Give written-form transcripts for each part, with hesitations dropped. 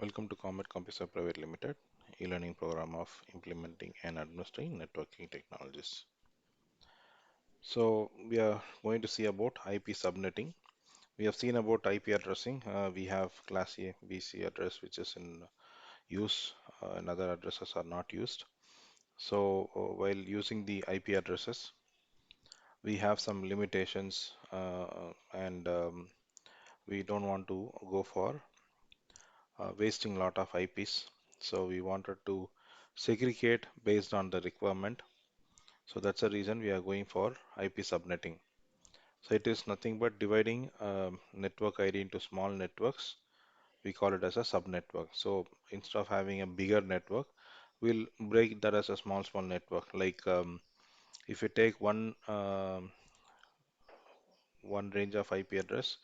Welcome to Comet Computer Private Limited, e-learning program of implementing and administering networking technologies. So we are going to see about IP subnetting. We have seen about IP addressing. We have class A, BC address which is in use and other addresses are not used. So while using the IP addresses, we have some limitations and we don't want to go for wasting a lot of IPs. So we wanted to segregate based on the requirement. So that's the reason we are going for IP subnetting. So it is nothing but dividing network ID into small networks. We call it as a subnetwork. So instead of having a bigger network, we'll break that as a small network. Like if you take one range of IP address,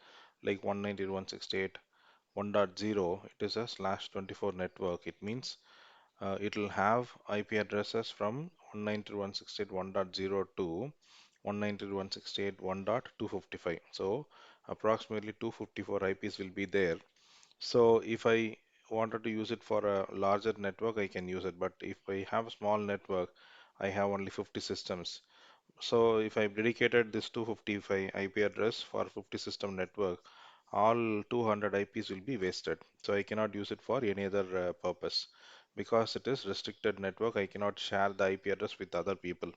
like 192.168.1.0, it is a /24 network. It means it will have IP addresses from 192.168.1.0 to 192.168.1.255. So approximately 254 IPs will be there. So if I wanted to use it for a larger network, I can use it. But if I have a small network, I have only 50 systems. So if I've dedicated this 255 IP address for 50 system network, all 200 IPs will be wasted. So I cannot use it for any other purpose because it is restricted network. I cannot share the IP address with other people.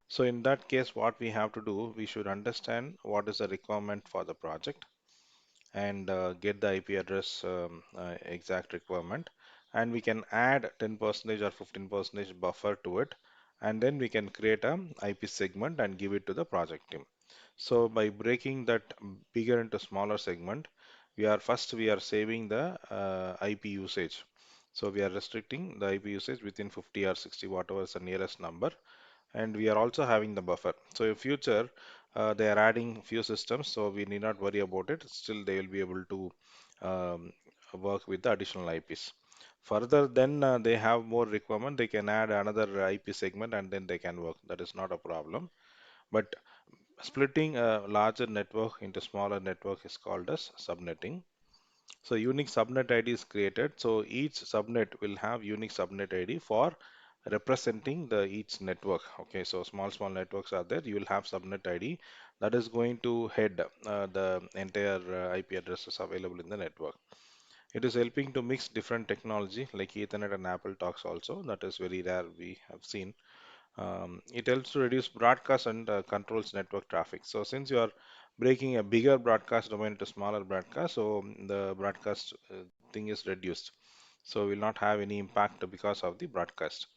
So in that case, what we have to do, we should understand what is the requirement for the project and get the IP address exact requirement, and we can add 10% or 15% buffer to it, and then we can create a IP segment and give it to the project team. So by breaking that bigger into smaller segment, we are saving the IP usage. So we are restricting the IP usage within 50 or 60, whatever is the nearest number, and we are also having the buffer. So in future, they are adding few systems, so we need not worry about it. Still, they will be able to um, work with the additional IPs. Further, then they have more requirement. They can add another IP segment, and then they can work. That is not a problem. But splitting a larger network into smaller network is called as subnetting. So unique subnet ID is created. So each subnet will have unique subnet ID for representing the each network. Okay, so small networks are there. You will have subnet ID that is going to head the entire IP addresses available in the network. It is helping to mix different technology like Ethernet and Apple talks also. That is very rare we have seen. It helps to reduce broadcast and controls network traffic. So since you are breaking a bigger broadcast domain to smaller broadcast, so the broadcast thing is reduced. So will not have any impact because of the broadcast.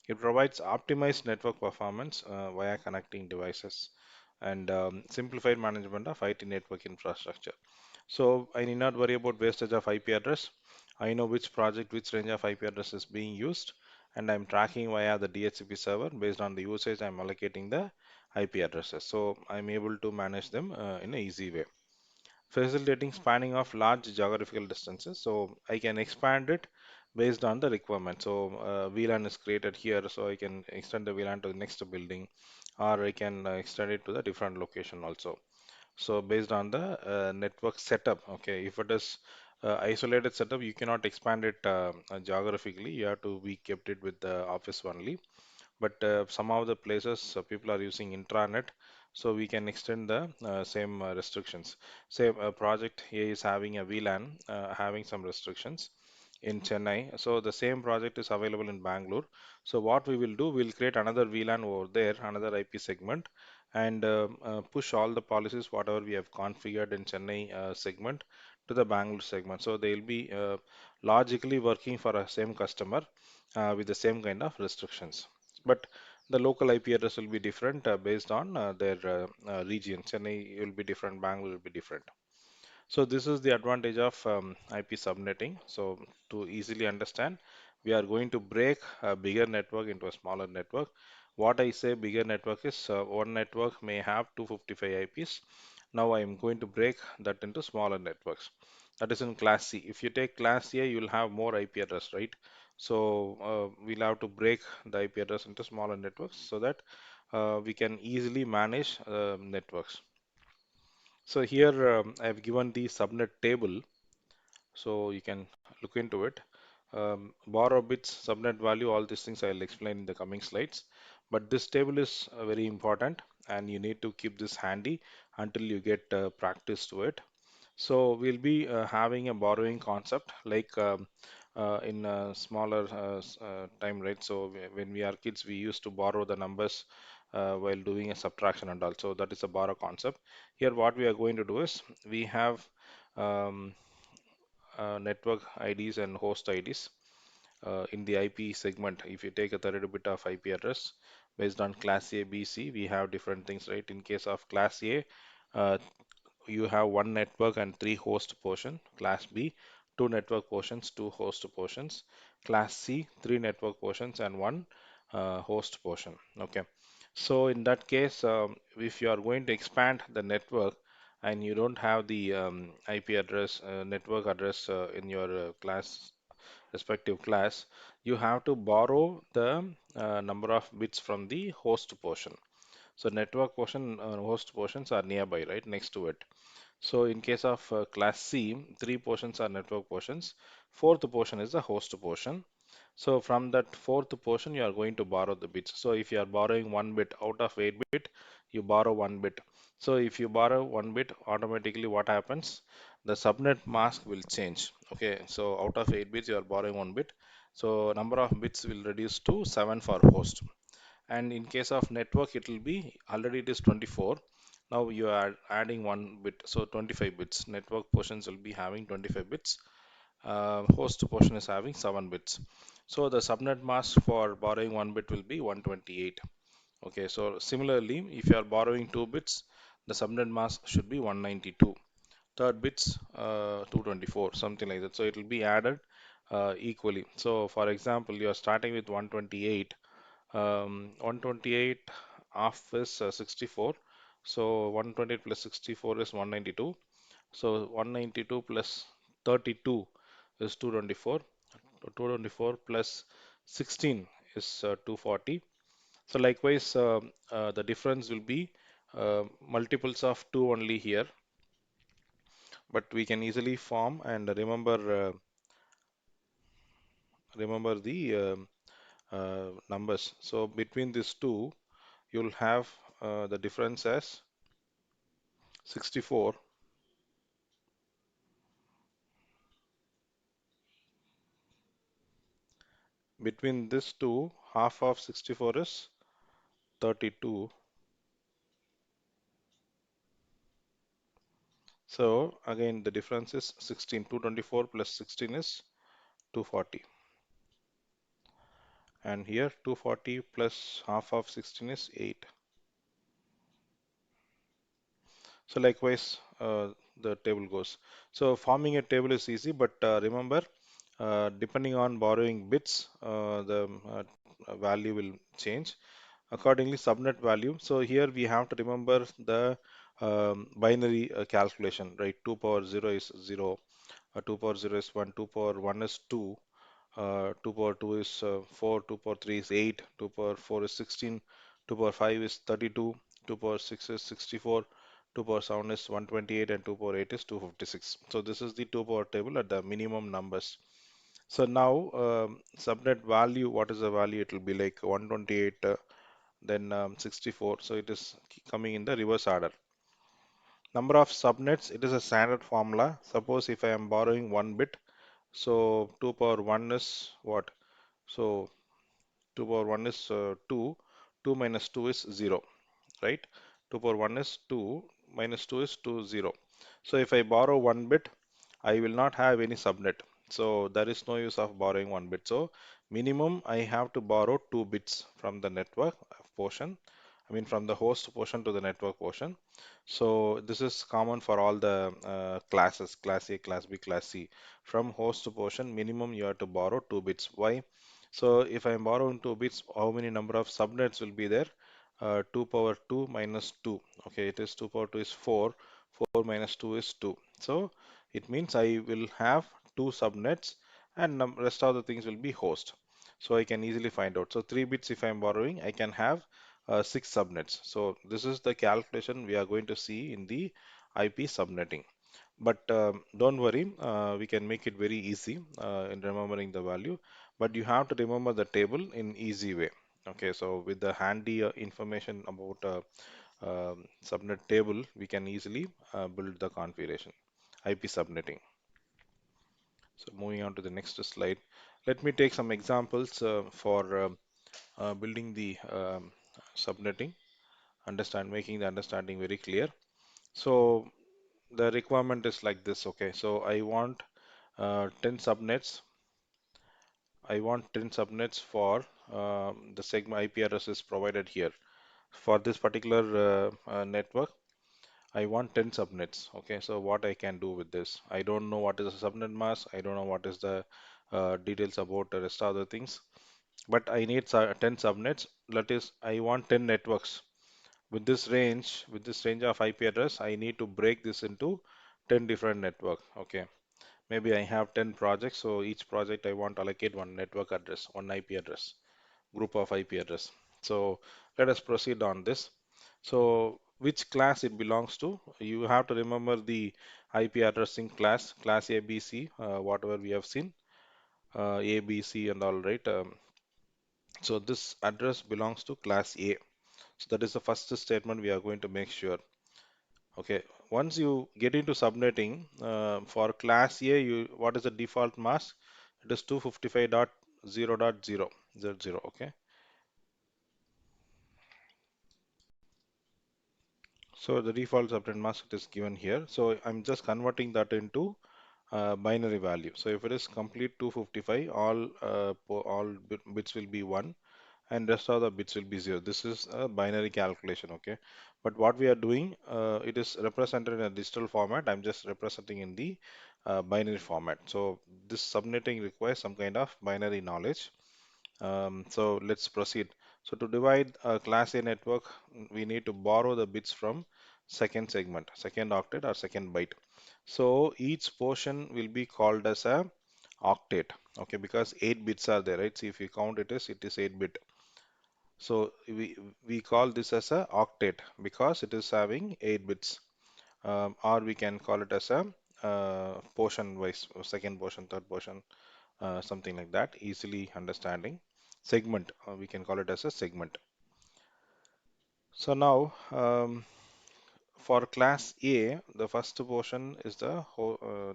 It provides optimized network performance via connecting devices and simplified management of IT network infrastructure. So I need not worry about wastage of IP address. I know which project, which range of IP address is being used, and I'm tracking via the DHCP server. Based on the usage, I'm allocating the IP addresses. So I'm able to manage them in an easy way, facilitating spanning of large geographical distances. So I can expand it based on the requirement. So VLAN is created here, so I can extend the VLAN to the next building, or I can extend it to the different location also. So based on the network setup, okay, if it is isolated setup, you cannot expand it geographically. You have to be kept it with the office only. But some of the places people are using intranet, so we can extend the same restrictions. Say a project here is having a VLAN, having some restrictions in Chennai. So the same project is available in Bangalore. So what we will do, we'll create another VLAN over there, another IP segment, and push all the policies, whatever we have configured in Chennai segment to the Bangalore segment. So they'll be logically working for a same customer with the same kind of restrictions. But the local IP address will be different based on their region. Chennai will be different, Bangalore will be different. So this is the advantage of IP subnetting. So to easily understand, we are going to break a bigger network into a smaller network. What I say bigger network is one network may have 255 IPs. Now I am going to break that into smaller networks. That is in class C. If you take class A, you will have more IP address, right? So we'll have to break the IP address into smaller networks so that we can easily manage networks. So here I've given the subnet table. so you can look into it. Borrow bits, subnet value, all these things I'll explain in the coming slides. But this table is very important, and you need to keep this handy until you get practice to it. So we'll be having a borrowing concept like in a smaller time, right? So when we are kids, we used to borrow the numbers while doing a subtraction and all. So that is a borrow concept. Here, what we are going to do is we have um, network IDs and host IDs in the IP segment. If you take a 32 bit of IP address based on class A, B, C, we have different things, right? In case of class A, uh, you have one network and three host portion. Class B, two network portions, two host portions. Class C, three network portions and one host portion. Okay. So in that case, if you are going to expand the network and you don't have the IP address, network address in your class, respective class, you have to borrow the number of bits from the host portion. So network portion, host portions are nearby, right, next to it. So in case of class C, three portions are network portions. Fourth portion is the host portion. So from that fourth portion, you are going to borrow the bits. So if you are borrowing one bit out of 8 bit, you borrow one bit. So if you borrow one bit, automatically what happens? The subnet mask will change. Okay, so out of 8 bits, you are borrowing one bit. So number of bits will reduce to 7 for host. And in case of network, it will be already it is 24. Now you are adding one bit, so 25 bits. Network portions will be having 25 bits. Host portion is having 7 bits. So the subnet mask for borrowing one bit will be 128. Okay, so similarly, if you are borrowing 2 bits, the subnet mask should be 192. Third bits 224, something like that. So it will be added equally. So for example, you are starting with 128. 128 half is 64. So 128 plus 64 is 192. So 192 plus 32 is 224. 224 plus 16 is 240. So likewise, the difference will be multiples of 2 only here, but we can easily form and remember the numbers. So between these two, you'll have the difference as 64. Between these two, half of 64 is 32. So again, the difference is 16. 224 plus 16 is 240. And here 240 plus half of 16 is 8. So likewise, the table goes. So forming a table is easy, but remember, depending on borrowing bits, the value will change. Accordingly, subnet value. So here we have to remember the binary calculation, right? 2 power 0 is 0, 2 power 0 is 1, 2 power 1 is 2, 2 power 2 is 4, 2 power 3 is 8, 2 power 4 is 16, 2 power 5 is 32, 2 power 6 is 64, 2 power 7 is 128, and 2 power 8 is 256. So this is the 2 power table at the minimum numbers. So now subnet value, what is the value? It will be like 128, then 64. So it is coming in the reverse order. Number of subnets, it is a standard formula. Suppose if I am borrowing one bit, so 2 power 1 is what? So 2 power 1 is 2. 2 minus 2 is 0, right? 2 power 1 is 2, minus 2 is 2, 0. So if I borrow one bit, I will not have any subnet. So there is no use of borrowing one bit. So minimum I have to borrow 2 bits from the network portion. I mean from the host portion to the network portion. So this is common for all the classes, class A, class B, class C. From host to portion, minimum you have to borrow 2 bits. Why? So if I am borrowing 2 bits, how many number of subnets will be there? 2 power 2 minus 2. Okay, it is 2 power 2 is 4. 4 minus 2 is 2. So it means I will have two subnets and rest of the things will be host. So I can easily find out. So 3 bits if I am borrowing, I can have 6 subnets. So this is the calculation we are going to see in the IP subnetting. But don't worry, we can make it very easy in remembering the value. But you have to remember the table in easy way. Okay, so with the handy information about subnet table, we can easily build the configuration. IP subnetting. So moving on to the next slide. Let me take some examples for building the subnetting, making the understanding very clear. So the requirement is like this. Okay, so I want 10 subnets. I want 10 subnets for the segment IP address is provided here. For this particular network, I want 10 subnets. Okay, so what I can do with this? I don't know what is a subnet mask. I don't know what is the details about the rest of the things. But I need 10 subnets. That is, I want 10 networks. With this range of IP address, I need to break this into 10 different network. Okay. Maybe I have 10 projects, so each project I want to allocate one network address, one IP address, group of IP address. So let us proceed on this. So which class it belongs to? You have to remember the IP addressing class A, B, C, whatever we have seen, A, B, C, and all right. So this address belongs to class A. So that is the first statement we are going to make sure. Okay, once you get into subnetting for class A, what is the default mask? It is 255.0.0.0. Okay, so the default subnet mask is given here. So I'm just converting that into binary value. So if it is complete 255, all bits will be 1 and rest of the bits will be 0. This is a binary calculation, okay? But what we are doing, it is represented in a digital format. I'm just representing in the binary format. So this subnetting requires some kind of binary knowledge. So let's proceed. So to divide a class A network, we need to borrow the bits from second segment, second octet or second byte. So each portion will be called as a octet, okay, because 8 bits are there, right? So if you count it is 8 bit. So we call this as a octet because it is having 8 bits. Or we can call it as a portion wise, second portion, third portion, something like that, easily understanding. Segment, we can call it as a segment. So now, for class A, the first portion is the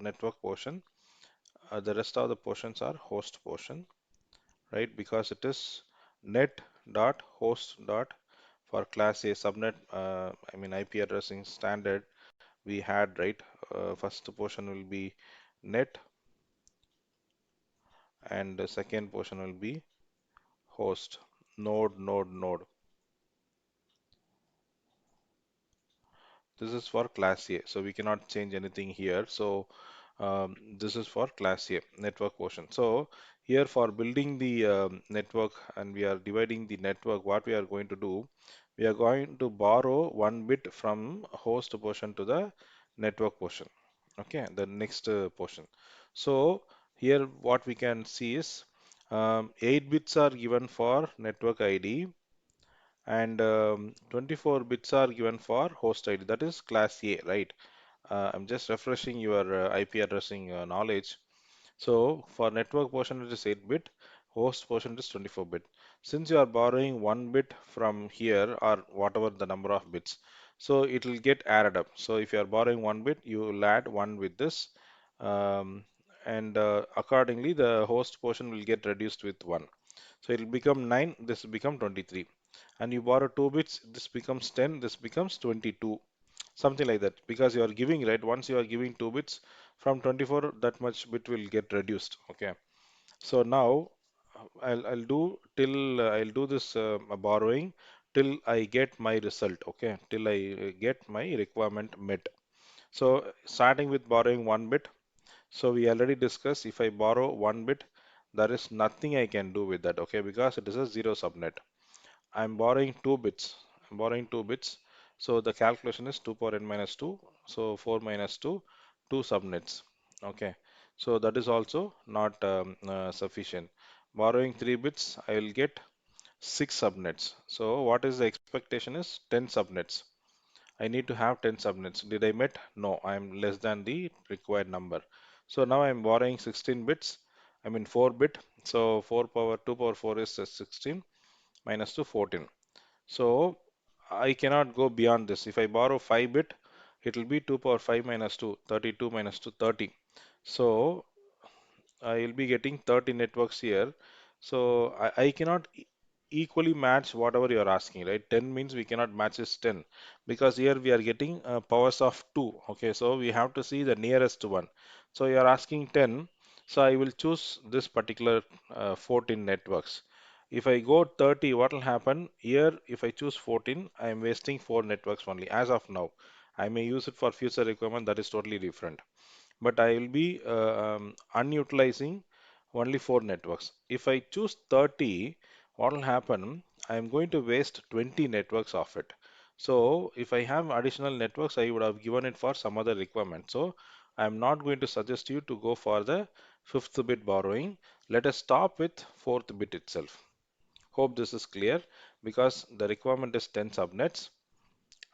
network portion. The rest of the portions are host portion, right? Because it is net dot host dot for class A subnet, I mean IP addressing standard we had, right? First portion will be net and the second portion will be host, node. This is for class A, so we cannot change anything here. So this is for class A network portion. So here for building the network and we are dividing the network, what we are going to do, we are going to borrow one bit from host portion to the network portion. Okay, the next portion. So here what we can see is 8 bits are given for network ID and 24 bits are given for host ID, that is class A, right? I'm just refreshing your IP addressing knowledge. So for network portion it is 8 bit, host portion is 24 bit. Since you are borrowing 1 bit from here or whatever the number of bits, so it will get added up. So if you are borrowing 1 bit, you will add 1 with this, um, and accordingly the host portion will get reduced with 1. So it will become 9, this will become 23. And you borrow 2 bits, this becomes 10, this becomes 22. Something like that. Because you are giving, right? Once you are giving 2 bits, from 24, that much bit will get reduced. Okay. So now I'll do this borrowing till I get my result. Okay. Till I get my requirement met. So starting with borrowing 1 bit. So we already discussed if I borrow 1 bit, there is nothing I can do with that. Okay. Because it is a zero subnet. I'm borrowing 2 bits. I'm borrowing 2 bits. So the calculation is 2 power n minus 2. So 4 minus 2, 2 subnets. Okay. So that is also not sufficient. Borrowing 3 bits, I will get 6 subnets. So what is the expectation is 10 subnets. I need to have 10 subnets. Did I met? No, I am less than the required number. So now I am borrowing 16 bits. I mean 4 bit. So 4 power 2 power 4 is 16 minus 2 14. So I cannot go beyond this. If I borrow 5 bit, it will be 2 power 5 minus 2, 32 minus 2, 30. So I will be getting 30 networks here. So I cannot equally match whatever you are asking, right? 10 means we cannot match is 10 because here we are getting powers of 2. Okay, so we have to see the nearest one. So you are asking 10. So I will choose this particular 14 networks. If I go 30, what will happen? Here, if I choose 14, I am wasting 4 networks only as of now. I may use it for future requirement, that is totally different, but I will be unutilizing only 4 networks. If I choose 30, what will happen? I am going to waste 20 networks of it. So if I have additional networks, I would have given it for some other requirement. So I am not going to suggest you to go for the fifth bit borrowing. Let us stop with fourth bit itself. Hope this is clear because the requirement is 10 subnets.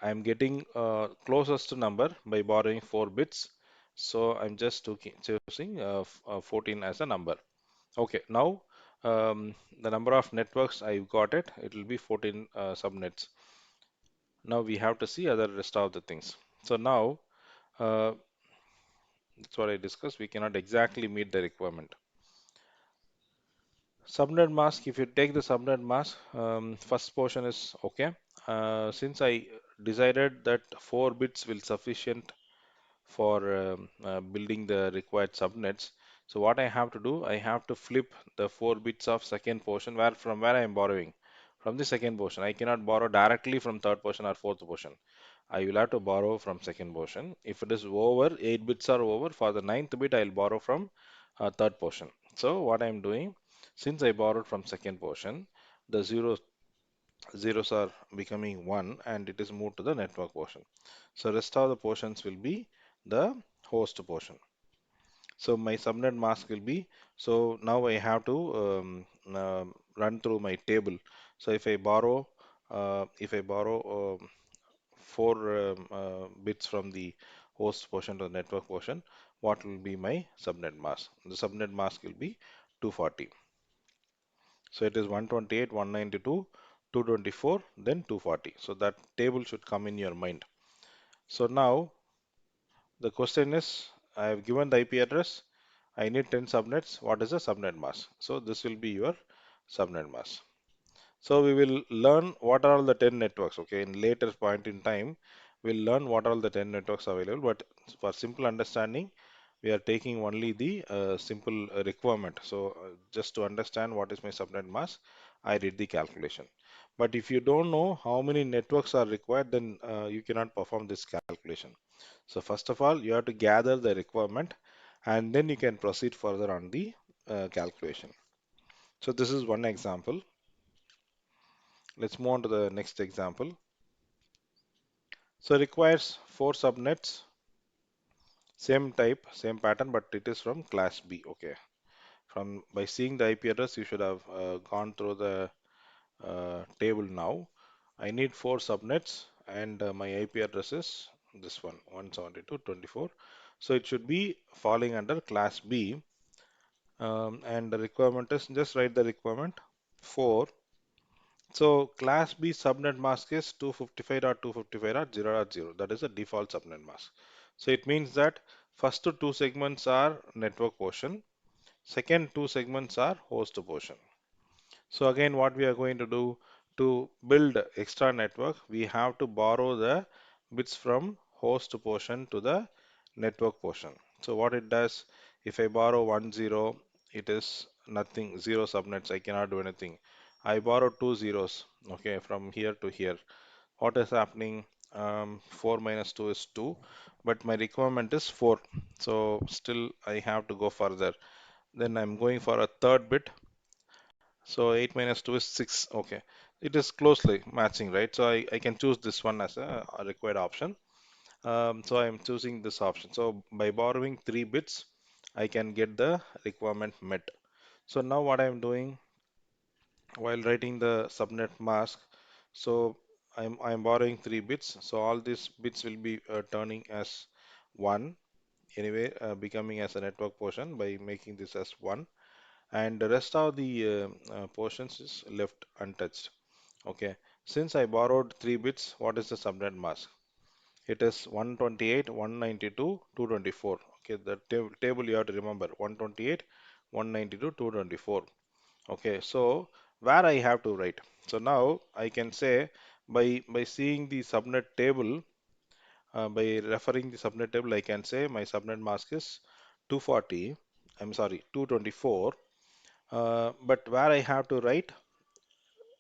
I am getting closest number by borrowing 4 bits. So I'm just choosing 14 as a number. Okay, now the number of networks I've got it, it will be 14 subnets. Now we have to see other rest of the things. So now uh, that's what I discussed. We cannot exactly meet the requirement. Subnet mask, if you take the subnet mask, first portion is okay. Since I decided that 4 bits will sufficient for building the required subnets. So what I have to do, I have to flip the 4 bits of second portion where I am borrowing. From the second portion. I cannot borrow directly from third portion or fourth portion. I will have to borrow from second portion. If it is over, 8 bits are over, for the ninth bit I will borrow from third portion. So what I am doing, since I borrowed from second portion, the zeros are becoming 1 and it is moved to the network portion. So rest of the portions will be the host portion. So my subnet mask will be, so now I have to run through my table. So if I borrow 4 bits from the host portion to the network portion, what will be my subnet mask? The subnet mask will be 240. So it is 128, 192, 224, then 240. So that table should come in your mind. So now the question is, I have given the IP address. I need 10 subnets. What is the subnet mask? So this will be your subnet mask. So we will learn what are all the 10 networks. Okay, in later point in time, we'll learn what are all the 10 networks available. But for simple understanding, we are taking only the simple requirement. So just to understand what is my subnet mask, I did the calculation. But if you don't know how many networks are required, then you cannot perform this calculation. So first of all, you have to gather the requirement and then you can proceed further on the calculation. So this is one example. Let's move on to the next example. So requires 4 subnets, same type, same pattern, but it is from class B. Okay. From by seeing the IP address, you should have gone through the table now. I need 4 subnets and my IP address is this one, 172.24. So it should be falling under class B. And the requirement is just write the requirement 4. So class B subnet mask is 255.255.0.0. That is the default subnet mask. So it means that first two segments are network portion, second two segments are host portion. So again, what we are going to do to build extra network, we have to borrow the bits from host portion to the network portion. So what it does, if I borrow 10, it is nothing, 0 subnets, I cannot do anything. I borrow 2 zeros, okay, from here to here. What is happening? 4 minus 2 is 2, but my requirement is 4. So still I have to go further. Then I'm going for a third bit. So 8 minus 2 is 6. Okay. It is closely matching, right? So I can choose this one as a required option. So I'm choosing this option. So by borrowing 3 bits, I can get the requirement met. So now what I'm doing while writing the subnet mask, so I'm borrowing 3 bits, so all these bits will be turning as 1 anyway, becoming as a network portion by making this as 1, and the rest of the portions is left untouched. Okay, since I borrowed 3 bits, what is the subnet mask? It is 128, 192, 224. Okay, the table you have to remember 128, 192, 224. Okay, so where I have to write? So now I can say by seeing the subnet table, by referring the subnet table, I can say my subnet mask is 240. I'm sorry, 224. But where I have to write?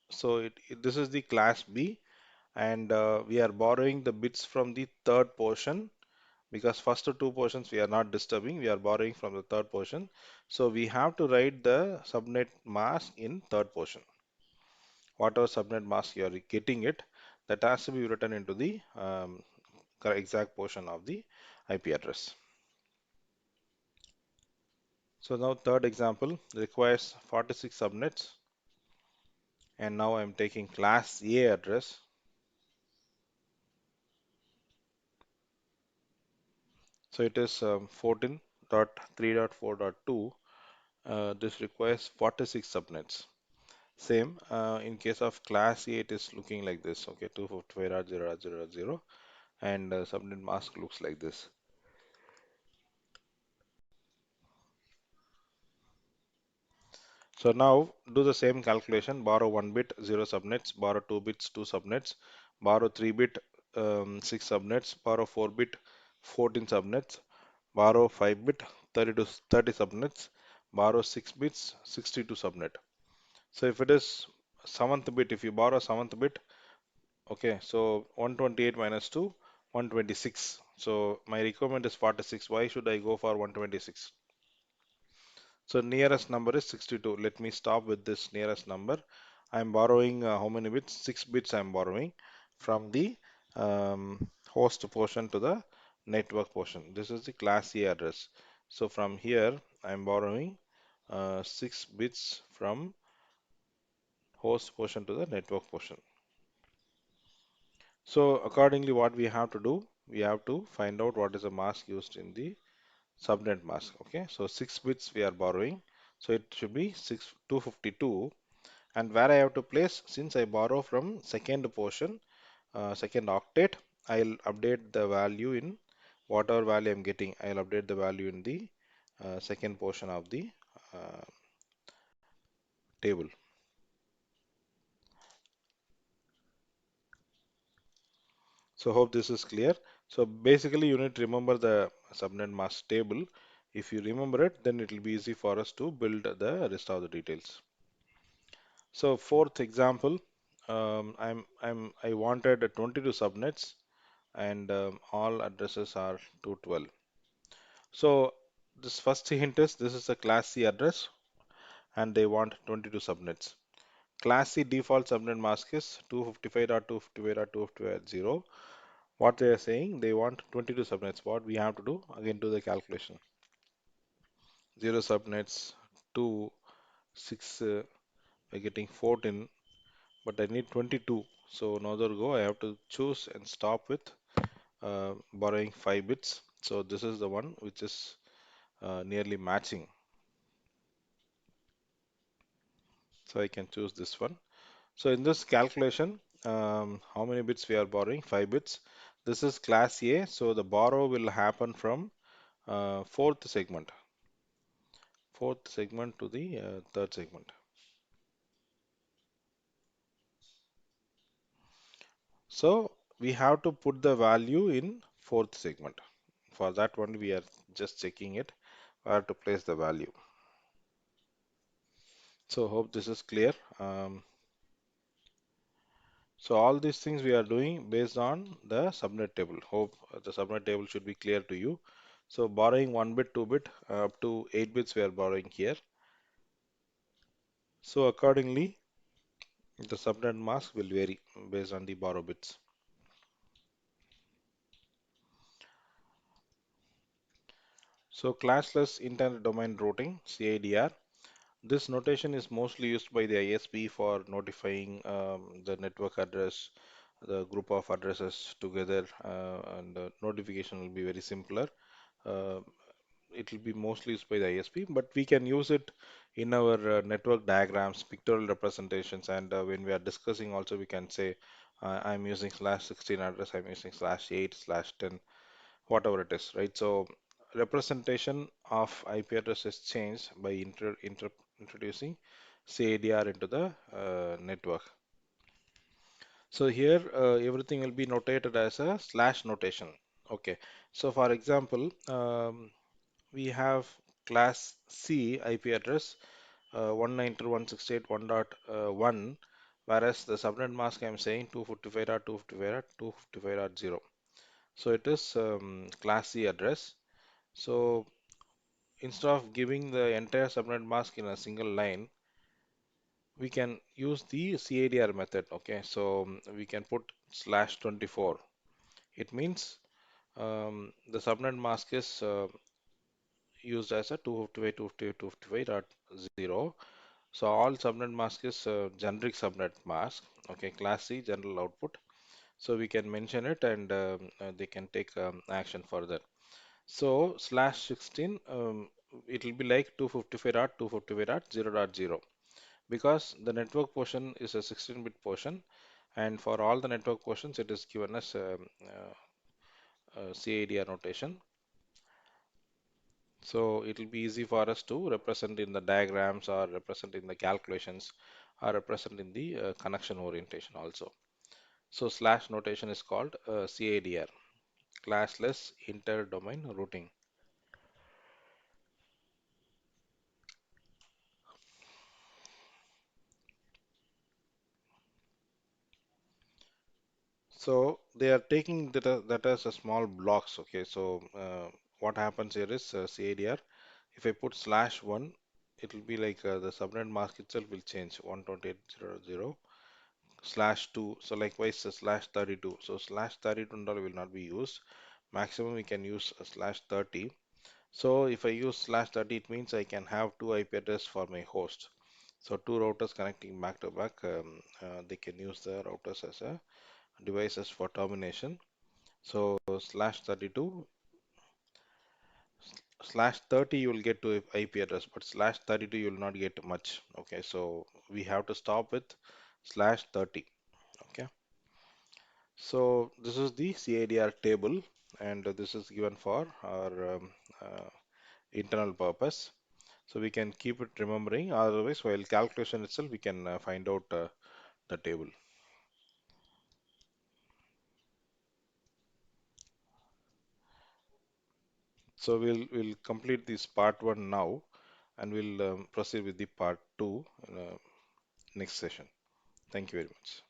So this is the class B, and we are borrowing the bits from the third portion because first two portions we are not disturbing. We are borrowing from the third portion. So we have to write the subnet mask in third portion. Whatever subnet mask you are getting it, that has to be written into the exact portion of the IP address. So now third example requires 46 subnets, and now I'm taking class A address. So it is 14.3.4.2. This requires 46 subnets. Same in case of class A, it is looking like this. Okay, 255.0.0.0, and subnet mask looks like this. So now do the same calculation. Borrow 1 bit, 0 subnets. Borrow 2 bits, 2 subnets. Borrow 3 bit, 6 subnets. Borrow 4 bit, 14 subnets. Borrow 5 bit, 30 subnets. Borrow 6 bits, 62 subnet. So if it is 7th bit, if you borrow 7th bit, okay, so 128 minus 2, 126. So my requirement is 46. Why should I go for 126? So nearest number is 62. Let me stop with this nearest number. I'm borrowing how many bits? 6 bits I'm borrowing from the host portion to the network portion. This is the class A address. So from here, I'm borrowing 6 bits from host portion to the network portion. So accordingly, what we have to do, we have to find out what is the mask used in the subnet mask. Okay, so 6 bits we are borrowing. So it should be 252. And where I have to place, since I borrow from second portion, second octet, I'll update the value in whatever value I'm getting. I'll update the value in the second portion of the uh, table. So hope this is clear. So basically you need to remember the subnet mask table. If you remember it, then it will be easy for us to build the rest of the details. So fourth example, I wanted 22 subnets, and all addresses are 212. So this first hint is this is a class C address, and they want 22 subnets. Class C default subnet mask is 255.255.255.0. What they are saying, they want 22 subnets. What we have to do, again do the calculation. 0 subnets, 2, 6, we're getting 14, but I need 22. So another go, I have to choose and stop with borrowing 5 bits. So this is the one which is nearly matching. So I can choose this one. So in this calculation, how many bits we are borrowing? 5 bits. This is class A, so the borrow will happen from fourth segment to the third segment. So we have to put the value in fourth segment. For that one, we are just checking it where to place the value. So hope this is clear. So all these things we are doing based on the subnet table. Hope the subnet table should be clear to you. So borrowing 1 bit, 2 bit, up to 8 bits we are borrowing here. So accordingly, the subnet mask will vary based on the borrow bits. So classless internet domain routing, CIDR. This notation is mostly used by the ISP for notifying the network address the group of addresses together, and the notification will be very simpler. Uh, it will be mostly used by the ISP, but we can use it in our network diagrams, pictorial representations, and when we are discussing also we can say I'm using /16 address, I'm using /8, /10, whatever it is, right? So representation of IP address is changed by introducing CADR into the network. So here everything will be notated as a slash notation. Okay. So for example, we have class C IP address 192.168.1.1, whereas the subnet mask I'm saying 255.255.255.0. So it is class C address. So instead of giving the entire subnet mask in a single line, we can use the CADR method. Okay, so we can put /24. It means the subnet mask is used as a 255.255.255.0. So all subnet mask is generic subnet mask. Okay, class C general output. So we can mention it, and they can take action further. So /16, it will be like 255.255.0.0, because the network portion is a 16-bit portion, and for all the network portions it is given as CADR notation. So it will be easy for us to represent in the diagrams, or represent in the calculations, or represent in the connection orientation also. So slash notation is called CADR, classless inter-domain routing. So they are taking that as a small blocks. Okay, so what happens here is CADR. If I put /1, it will be like the subnet mask itself will change 128.0.0 /2. So likewise /32. So /32 and all will not be used. Maximum we can use /30. So if I use /30, it means I can have two IP address for my host. So two routers connecting back to back, they can use the routers as a devices for termination. So /32, /30 you will get to IP address, but /32 you will not get much. Okay, so we have to stop with /30. Okay, so this is the CADR table, and this is given for our internal purpose. So we can keep it remembering. Otherwise, while calculation itself, we can find out the table. So we'll complete this part one now, and we'll proceed with the part two in next session. Thank you very much.